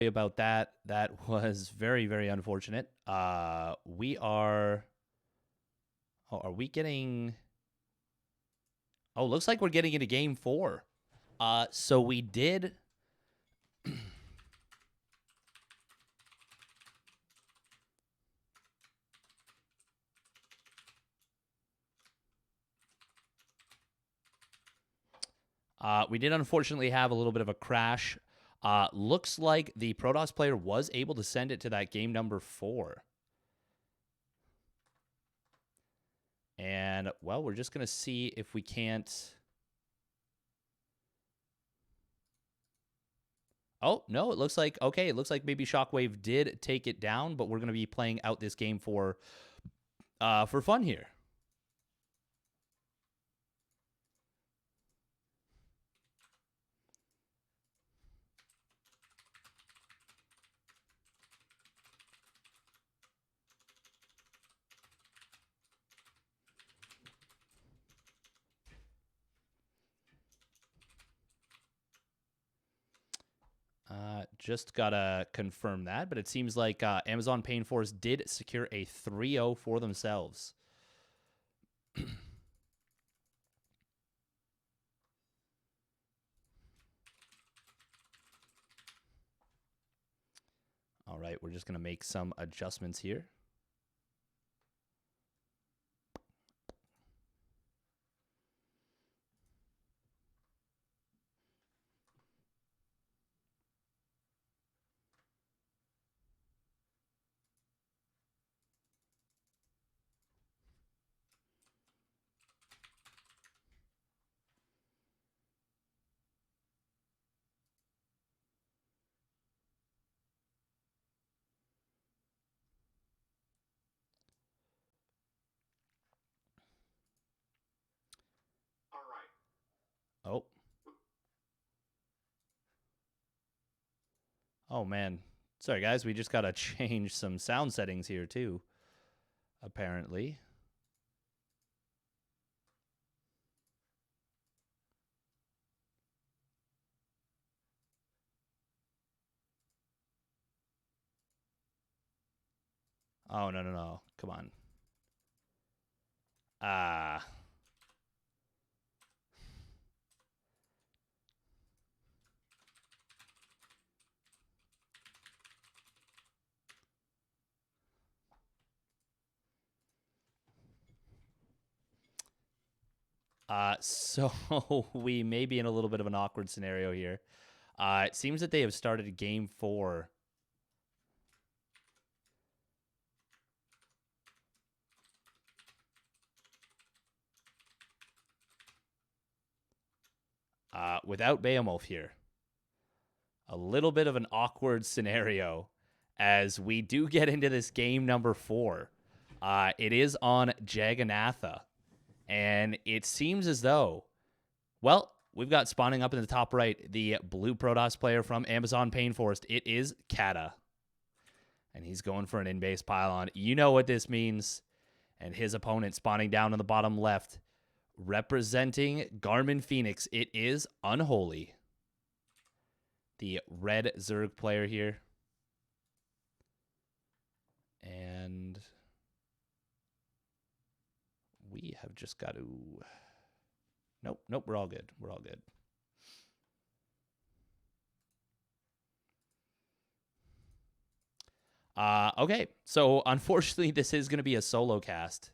About that. That was very, very unfortunate. We are. Oh, are we getting? Oh, looks like we're getting into game 4. So we did. We did unfortunately have a little bit of a crash. Looks like the Protoss player was able to send it to that game number 4. And, well, we're just going to see if we can't. Oh, no, it looks like, okay, it looks like maybe Shockwave did take it down, but we're going to be playing out this game for fun here. Just gotta confirm that, but it seems like Amazon Painforest did secure a 3-0 for themselves. All right, we're just gonna make some adjustments here. Oh. Oh, man. Sorry, guys. We just got to change some sound settings here, too, apparently. Oh, no, no, no. Come on. Ah. So we may be in a little bit of an awkward scenario here. It seems that they have started game 4. Without BeoMulf here. A little bit of an awkward scenario as we do get into this game number 4. It is on Jagannatha. And it seems as though, well, we've got spawning up in the top right the blue Protoss player from Amazon Painforest. It is Kata. And he's going for an in-base pylon. You know what this means. And his opponent spawning down in the bottom left, representing Garmin Fenix. It is Unholy, the red Zerg player here. And we have just got to... Nope, we're all good. We're all good. Okay, so unfortunately, this is going to be a solo cast.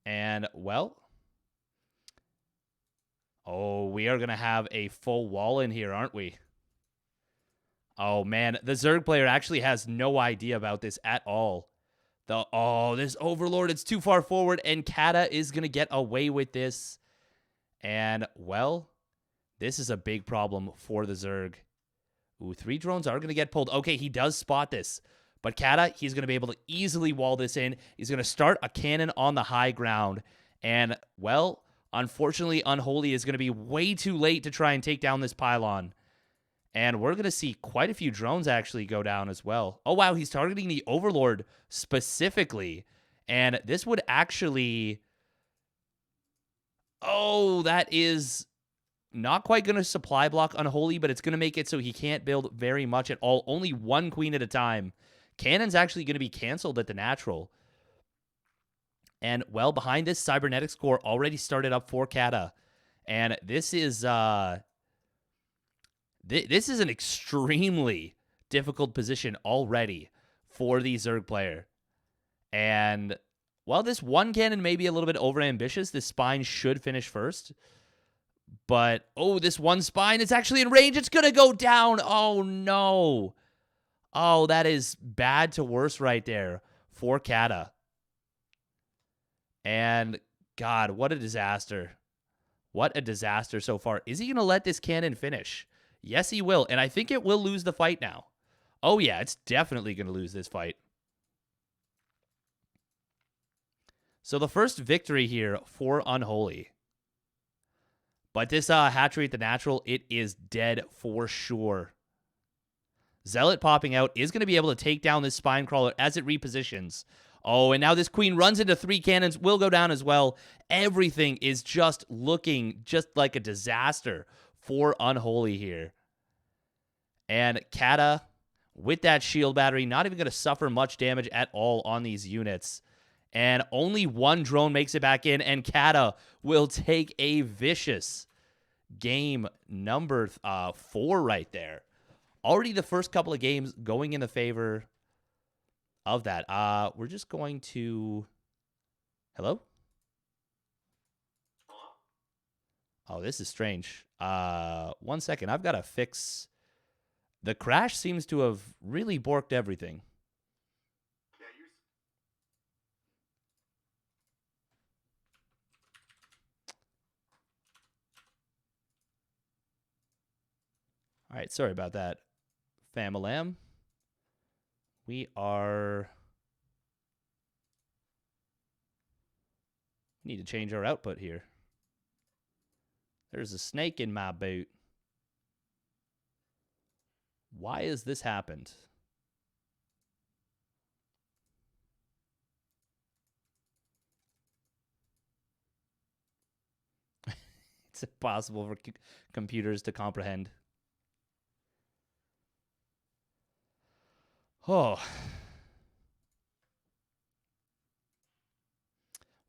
And, well... Oh, we are going to have a full wall in here, aren't we? Oh, man. The Zerg player actually has no idea about this at all. This Overlord, it's too far forward, and Kata is going to get away with this. And, well, this is a big problem for the Zerg. Ooh, 3 drones are going to get pulled. Okay, he does spot this. But Kata, he's going to be able to easily wall this in. He's going to start a cannon on the high ground. And, well... Unfortunately, Unholy is going to be way too late to try and take down this pylon. And we're going to see quite a few drones actually go down as well. Oh, wow. He's targeting the Overlord specifically. And this would actually... Oh, that is not quite going to supply block Unholy, but it's going to make it so he can't build very much at all. Only one queen at a time. Cannon's actually going to be canceled at the natural. And, well, behind this, Cybernetics Core already started up for Kata. And this is... This is an extremely difficult position already for the Zerg player. And while this one cannon may be a little bit overambitious, this spine should finish first. But, oh, this one spine is actually in range. It's going to go down. Oh, no. Oh, that is bad to worse right there for Kata. And, God, what a disaster. What a disaster so far. Is he going to let this cannon finish? Yes, he will. And I think it will lose the fight now. Oh, yeah, it's definitely going to lose this fight. So the first victory here for Unholy. But this hatchery at the natural, it is dead for sure. Zealot popping out is going to be able to take down this spine crawler as it repositions. Oh, and now this queen runs into 3 cannons, will go down as well. Everything is just looking just like a disaster for Unholy here. And Kata, with that shield battery, not even going to suffer much damage at all on these units. And only one drone makes it back in, and Kata will take a vicious game number 4 right there. Already the first couple of games going in the favor of that. We're just going to... Hello? Oh, this is strange. 1 second. I've got to fix... The crash seems to have really borked everything. All right, sorry about that, Famalam. We need to change our output here. There's a snake in my boot. Why has this happened? It's impossible for computers to comprehend. Oh.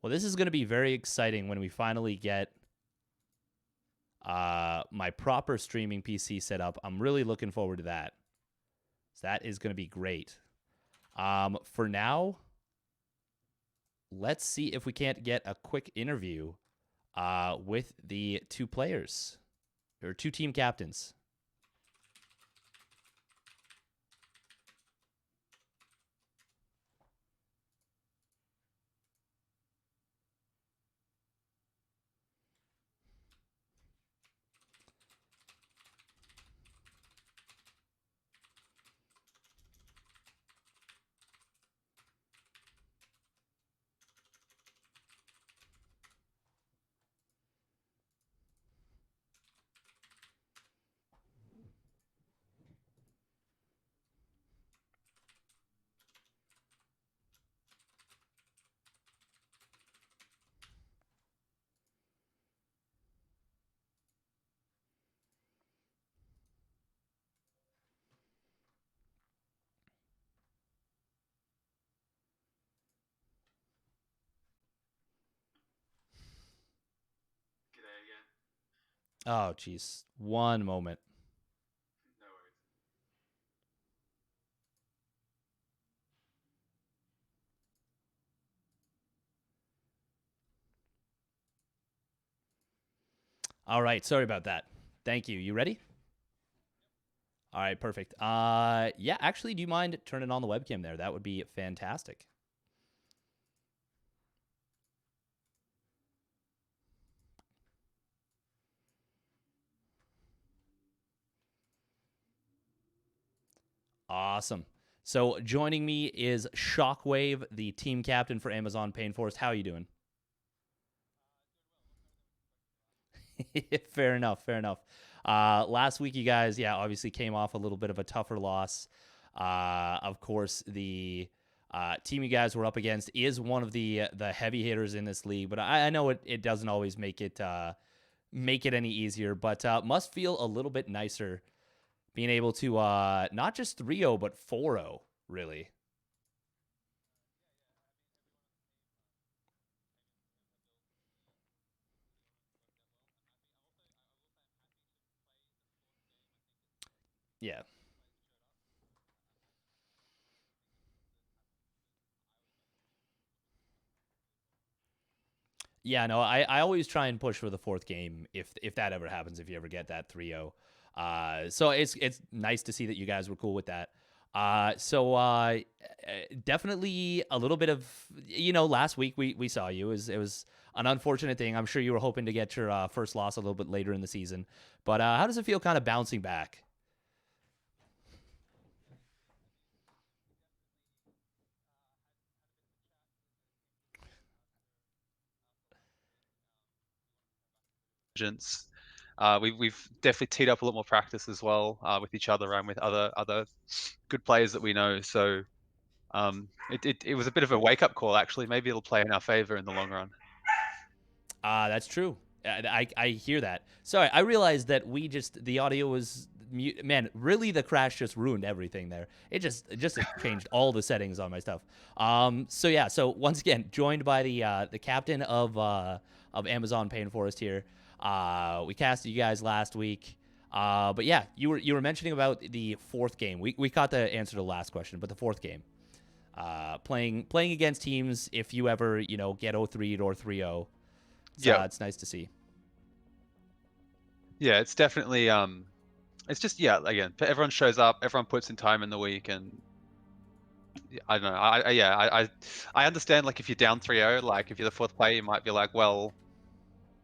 Well, this is going to be very exciting when we finally get my proper streaming PC set up. I'm really looking forward to that. So that is going to be great. For now, let's see if we can't get a quick interview with the 2 players, or 2 team captains. Oh, jeez. One moment. No worries. All right. Sorry about that. Thank you. You ready? All right. Perfect. Yeah, actually, do you mind turning on the webcam there? That would be fantastic. Awesome. So joining me is Shockwave, the team captain for Amazon Painforest. How are you doing? Fair enough. Fair enough. Last week, you guys, yeah, obviously came off a little bit of a tougher loss. Of course, the team you guys were up against is one of the heavy hitters in this league, but I know it doesn't always make it any easier. But must feel a little bit nicer being able to not just 3-0 but 4-0, really. Yeah. Yeah, no, I always try and push for the fourth game if that ever happens, if you ever get that 3-0. So it's nice to see that you guys were cool with that. Definitely a little bit of, last week we saw you. It was an unfortunate thing. I'm sure you were hoping to get your first loss a little bit later in the season. But how does it feel kind of bouncing back? We've definitely teed up a lot more practice as well with each other and with other good players that we know. So it was a bit of a wake up call actually. Maybe it'll play in our favor in the long run. That's true. I hear that. Sorry, I realized that the audio was mute. Man, really, the crash just ruined everything there. It just changed all the settings on my stuff. So yeah. So once again, joined by the captain of Amazon Painforest here. We casted you guys last week. But yeah, you were mentioning about the fourth game. We caught the answer to the last question, but the fourth game. Playing against teams if you ever get 0-3 or 3-0. Yeah, It's nice to see. yeah, it's definitely it's just yeah. Again, everyone shows up, everyone puts in time in the week, and I don't know. I understand. Like if you're down 3-0, like if you're the fourth player, you might be like, well,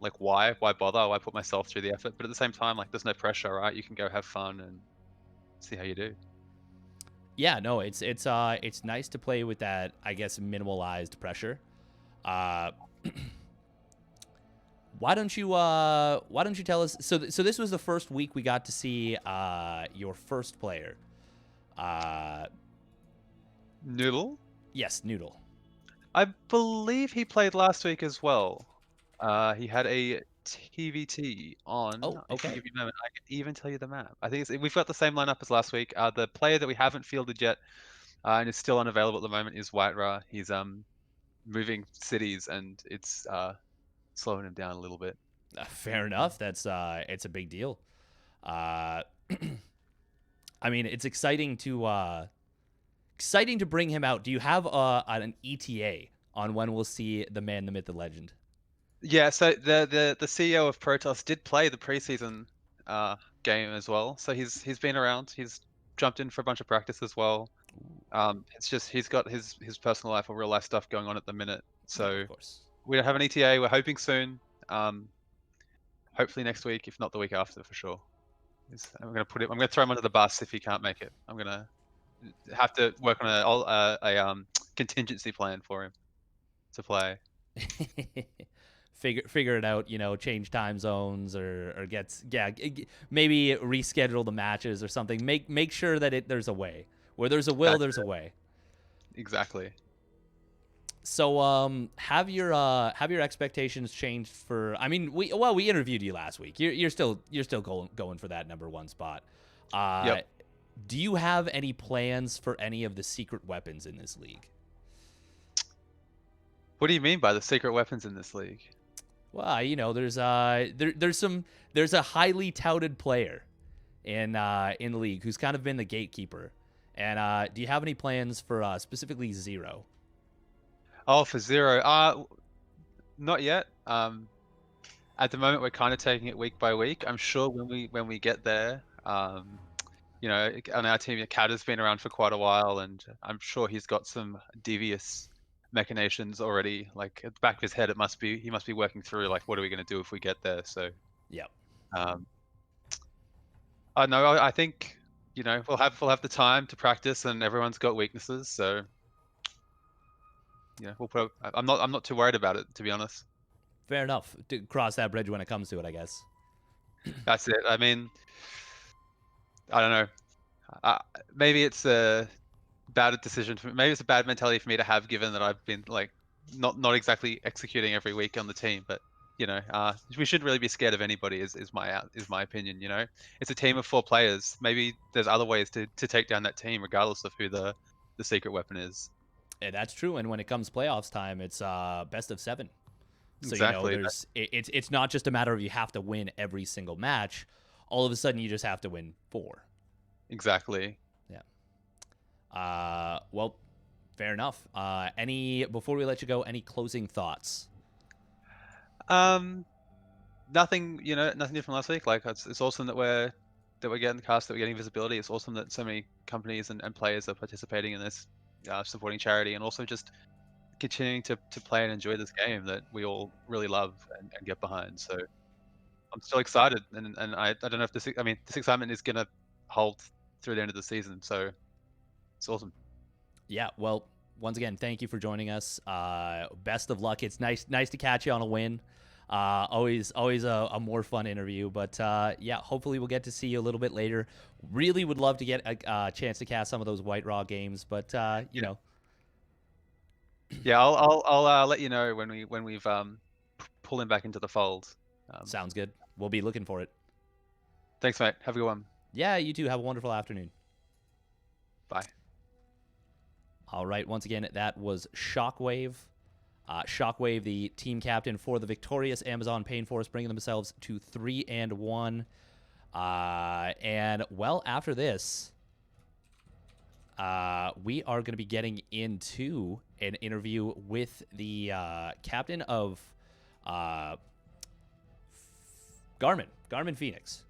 like why bother? Why put myself through the effort? But at the same time, like there's no pressure, right? You can go have fun and see how you do. Yeah, no, it's nice to play with that, I guess, minimalized pressure. Uh, why don't you tell us? So this was the first week we got to see your first player. Uh, Noodle, yes, Noodle. I believe he played last week as well. He had a TVT on. Oh, If you okay. give me a moment, I can even tell you the map. I think we've got the same lineup as last week. The player that we haven't fielded yet and is still unavailable at the moment is White Ra. He's moving cities and it's slowing him down a little bit. Fair enough. That's it's a big deal. Uh, I mean, it's exciting to bring him out. Do you have an ETA on when we'll see the man, the myth, the legend? Yeah, so the CEO of Protoss did play the preseason uh, game as well. So he's been around. He's jumped in for a bunch of practice as well. It's just he's got his personal life or real life stuff going on at the minute. Yeah, of So course. we don't have an ETA. We're hoping soon. Hopefully next week, if not the week after, for sure. I'm gonna put it. I'm gonna throw him under the bus if he can't make it. I'm gonna have to work on a contingency plan for him to play. Figure it out, change time zones or gets yeah, maybe reschedule the matches or something. Make sure that there's a way. Where there's a will, That's there's a way. exactly. So have your expectations changed for I mean, we interviewed you last week. You're still going for that number 1 spot. Uh Yep. do you have any plans for any of the secret weapons in this league? What do you mean by the secret weapons in this league? Well, there's a highly touted player in the league who's kind of been the gatekeeper. And do you have any plans for specifically Zero? Oh, for Zero. Not yet. At the moment, we're kind of taking it week by week. I'm sure when we get there, on our team, Kat has been around for quite a while, and I'm sure he's got some devious machinations already. Like at the back of his head, he must be working through like what are we going to do if we get there. So, Yep. um, I know. I think we'll have the time to practice, and everyone's got weaknesses. So, I'm not too worried about it, to be honest. Fair enough. To cross that bridge when it comes to it, I guess. That's it. I mean, I don't know. Maybe it's a bad decision for maybe it's a bad mentality for me to have, given that I've been like not exactly executing every week on the team. But we shouldn't really be scared of anybody. Is my opinion. It's a team of 4 players. Maybe there's other ways to take down that team, regardless of who the secret weapon is. And that's true. And when it comes playoffs time, it's best of 7. So Exactly. it's not just a matter of you have to win every single match. All of a sudden, you just have to win 4. Exactly. Yeah. Well, fair enough. Before we let you go, any closing thoughts? Nothing. Nothing different last week. Like it's awesome that we're getting the cast, that we're getting visibility. It's awesome that so many companies and players are participating in this, supporting charity, and also just continuing to play and enjoy this game that we all really love and get behind. So I'm still excited, and I don't know if this excitement is gonna hold through the end of the season. So it's awesome. Yeah. Well, once again, thank you for joining us. Best of luck. It's nice to catch you on a win. Always a more fun interview. But yeah, hopefully we'll get to see you a little bit later. Really would love to get a chance to cast some of those White Raw games, but you know. Yeah, I'll let you know when we've pull him back into the fold. Sounds good. We'll be looking for it. Thanks, mate. Have a good one. Yeah, you too. Have a wonderful afternoon. Bye. All right. Once again, that was Shockwave. Shockwave, the team captain for the victorious Amazon Painforest, bringing themselves to 3-1. And well, after this, we are going to be getting into an interview with the captain of Garmin Fenix.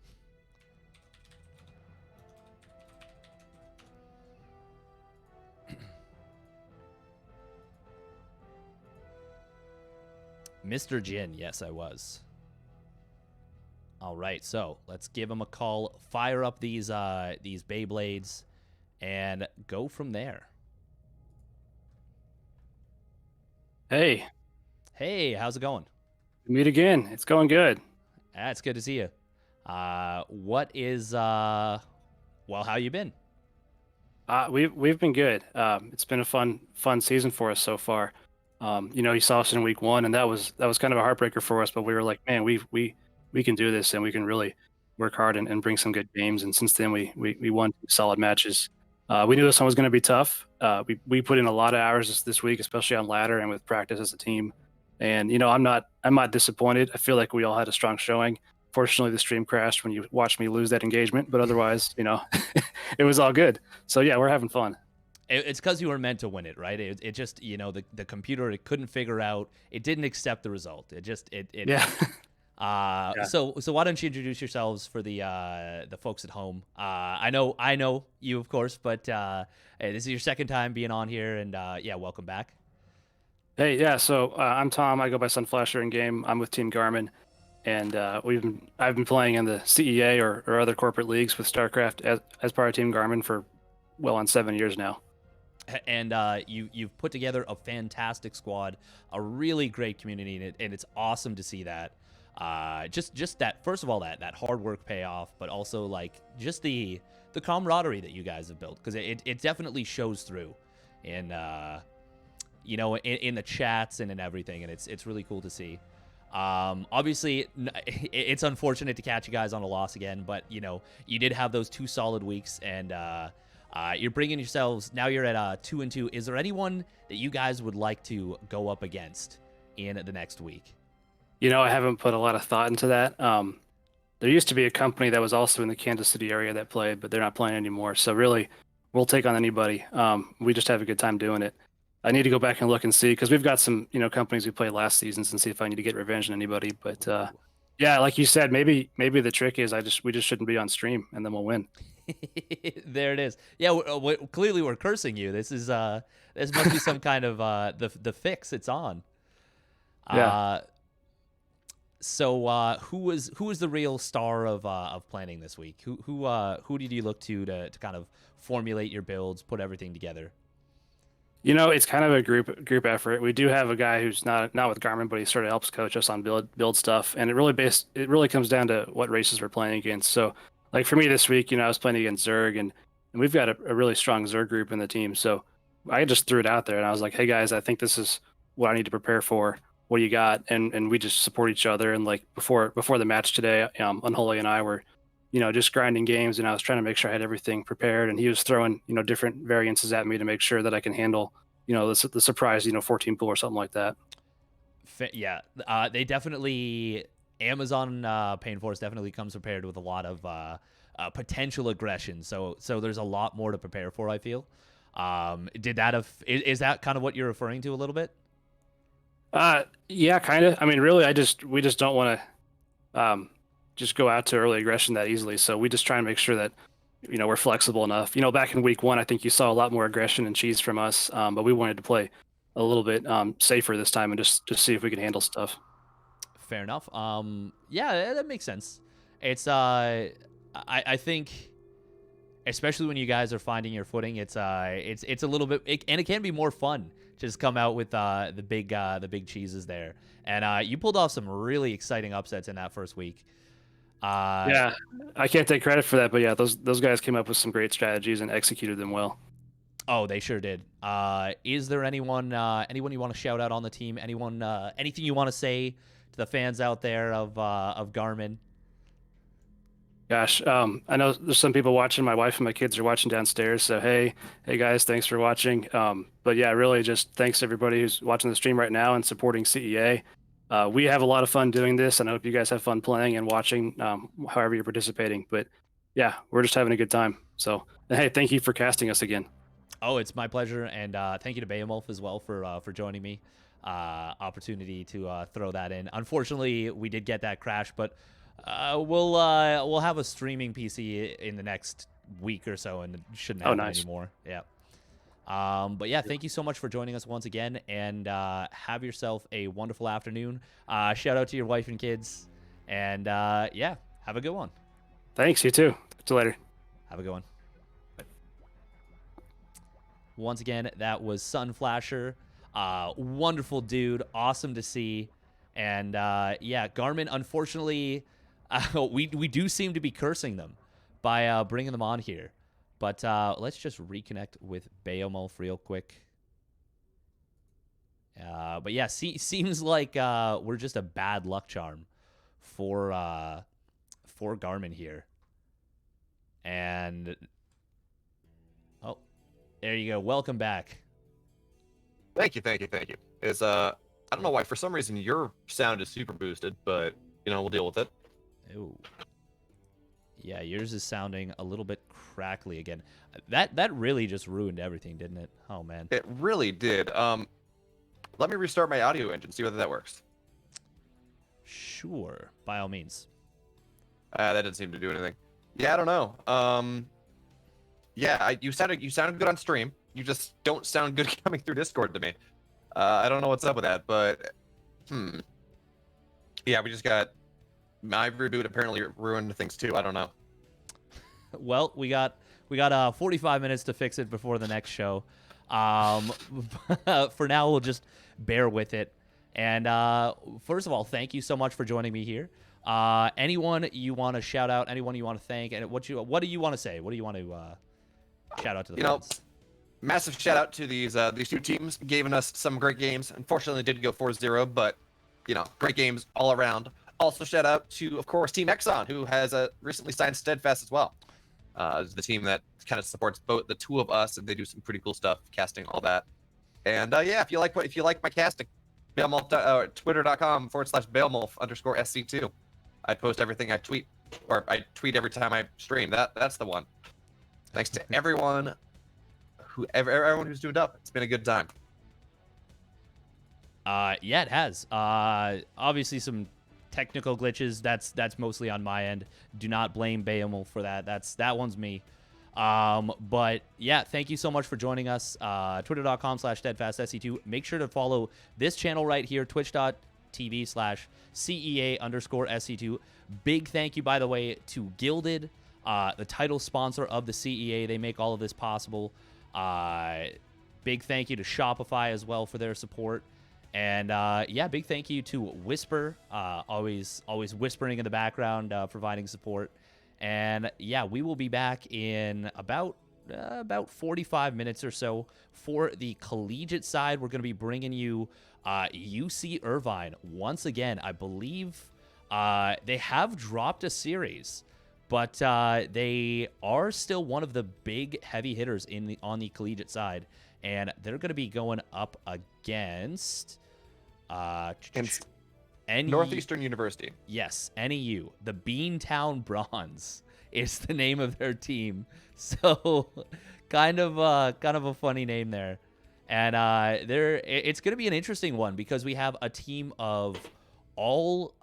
Mr. Jin, yes, I was. All right, so let's give him a call, fire up these Beyblades, and go from there. Hey, Hey, how's it going? meet again. It's going good. It's good to see you. What is well, how you been? We've been good. It's been a fun season for us so far. You saw us in week 1, and that was kind of a heartbreaker for us. But we were like, man, we can do this, and we can really work hard and bring some good games. And since then, we won 2 solid matches. We knew this one was going to be tough. We put in a lot of hours this week, especially on ladder and with practice as a team. And I'm not disappointed. I feel like we all had a strong showing. Fortunately, the stream crashed when you watched me lose that engagement, but otherwise, it was all good. So yeah, we're having fun. It's because you were meant to win it, right? It just the computer, it couldn't figure out, it didn't accept the result. Yeah. Yeah. So why don't you introduce yourselves for the folks at home? I know you, of course, but hey, this is your second time being on here, and yeah, welcome back. Hey, yeah. So I'm Tom. I go by Sunflasher in game. I'm with Team Garmin, and I've been playing in the CEA or other corporate leagues with Starcraft as part of Team Garmin for well on 7 years now. And you've put together a fantastic squad, a really great community, and it's awesome to see that. Just that, first of all, that hard work pay off, but also like just the camaraderie that you guys have built, because it definitely shows through in in the chats and in everything, and it's really cool to see. Obviously, it's unfortunate to catch you guys on a loss again, but you did have those 2 solid weeks, and you're bringing yourselves, now you're at 2-2. Is there anyone that you guys would like to go up against in the next week? I haven't put a lot of thought into that. There used to be a company that was also in the Kansas City area that played, but they're not playing anymore. So really, we'll take on anybody. We just have a good time doing it. I need to go back and look and see, because we've got some companies we played last seasons, and see if I need to get revenge on anybody. But yeah, like you said, maybe the trick is we just shouldn't be on stream, and then we'll win. There it is. Yeah, clearly we're cursing you. This must be some kind of the fix it's on. Yeah. So who was the real star of planning this week? Who did you look to kind of formulate your builds, put everything together? It's kind of a group effort. We do have a guy who's not with Garmin, but he sort of helps coach us on build stuff, and it really comes down to what races we're playing against. So, like for me this week, I was playing against Zerg, and we've got a really strong Zerg group in the team. So I just threw it out there, and I was like, "Hey guys, I think this is what I need to prepare for. What do you got?" And we just support each other. And like before the match today, Unholy and I were just grinding games, and I was trying to make sure I had everything prepared, and he was throwing, different variances at me to make sure that I can handle, the surprise, 14 pool or something like that. Yeah, they definitely, Amazon Painforest definitely comes prepared with a lot of potential aggression. So there's a lot more to prepare for, I feel. Is that kind of what you're referring to a little bit? Yeah, kind of. I mean, really, we just don't want to just go out to early aggression that easily. So we just try and make sure that, we're flexible enough. Back in week 1, I think you saw a lot more aggression and cheese from us, but we wanted to play a little bit safer this time and just see if we could handle stuff. Fair enough. Yeah, that makes sense. It's I think, especially when you guys are finding your footing, it's a little bit, and it can be more fun. Just come out with the big cheeses there, and you pulled off some really exciting upsets in that first week. Yeah, I can't take credit for that, but yeah, those guys came up with some great strategies and executed them well. Oh, they sure did. Is there anyone you want to shout out on the team? Anyone, anything you want to say to the fans out there of Garmin? Gosh, I know there's some people watching. My wife and my kids are watching downstairs. So hey guys, thanks for watching. But yeah, really just thanks to everybody who's watching the stream right now and supporting CEA. We have a lot of fun doing this, and I hope you guys have fun playing and watching, however you're participating. But yeah, we're just having a good time. So hey, thank you for casting us again. Oh, it's my pleasure, and thank you to BeoMulf as well for joining me. Opportunity to throw that in. Unfortunately, we did get that crash, but we'll have a streaming PC in the next week or so, and it shouldn't happen anymore. Yeah. But yeah, thank you so much for joining us once again, and have yourself a wonderful afternoon. Shout out to your wife and kids, and yeah, have a good one. Thanks, you too. Talk to you later. Have a good one. Once again, that was Sunflasher. Wonderful dude, awesome to see. And yeah, Garmin, unfortunately, we do seem to be cursing them by bringing them on here. But let's just reconnect with BeoMulf real quick. But yeah, seems like we're just a bad luck charm for Garmin here. And oh, there you go. Welcome back. Thank you. It's I don't know why, for some reason your sound is super boosted, but we'll deal with it. Ooh. Yeah, yours is sounding a little bit crackly again. That really just ruined everything, didn't it? Oh man. It really did. Let me restart my audio engine, see whether that works. Sure, by all means. That didn't seem to do anything. Yeah, I don't know. Yeah, you sounded good on stream. You just don't sound good coming through Discord to me. I don't know what's up with that, but yeah, we just got my reboot apparently ruined things too. I don't know. Well, we got 45 minutes to fix it before the next show. For now, we'll just bear with it. And first of all, thank you so much for joining me here. Anyone you want to shout out? Anyone you want to thank? And what do you want to say? What do you want to shout out to the fans? Massive shout out to these two teams, giving us some great games. Unfortunately, it did go 4-0, but great games all around. Also, shout out to, of course, Team Exxon, who has recently signed Steadfast as well. The team that kind of supports both the two of us, and they do some pretty cool stuff, casting, all that. And yeah, if you like my casting, BeoMulf, Twitter.com/BeoMulf_SC2. I post everything I tweet, or I tweet every time I stream. That's the one. Thanks to everyone who's tuned up. It's been a good time. Yeah, it has. Obviously some technical glitches. That's mostly on my end. Do not blame BeoMulf for that. That one's me. But yeah, thank you so much for joining us. Twitter.com/SteadfastSC2. Make sure to follow this channel right here, twitch.tv/CEA_SC2. Big thank you, by the way, to Gilded, the title sponsor of the CEA. They make all of this possible. big thank you to Shopify as well for their support. And yeah, big thank you to Whisper, always whispering in the background, providing support. And yeah, we will be back in about 45 minutes or so for the collegiate side. We're going to be bringing you UC Irvine once again. I believe they have dropped a series, but they are still one of the big heavy hitters on the collegiate side, and they're going to be going up against Northeastern University. Yes, NEU. The Beantown Bronze is the name of their team. So kind of a funny name there. And it's going to be an interesting one because we have a team of all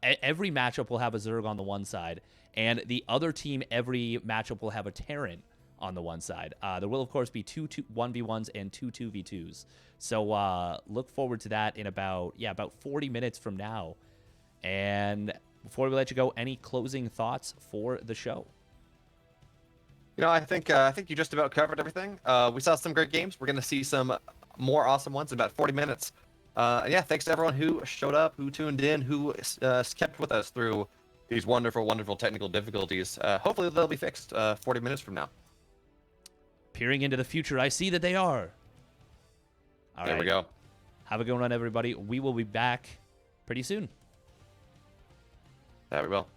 every matchup will have a Zerg on the one side, and the other team, every matchup will have a Terran on the one side. There will, of course, be 1v1s and 2v2s. So look forward to that in about 40 minutes from now. And before we let you go, any closing thoughts for the show? You know, I think you just about covered everything. We saw some great games. We're going to see some more awesome ones in about 40 minutes. And yeah, thanks to everyone who showed up, who tuned in, who kept with us through these wonderful, wonderful technical difficulties. Hopefully they'll be fixed 40 minutes from now. Peering into the future, I see that they are. All there right. we go. Have a good one, everybody. We will be back pretty soon. There we will.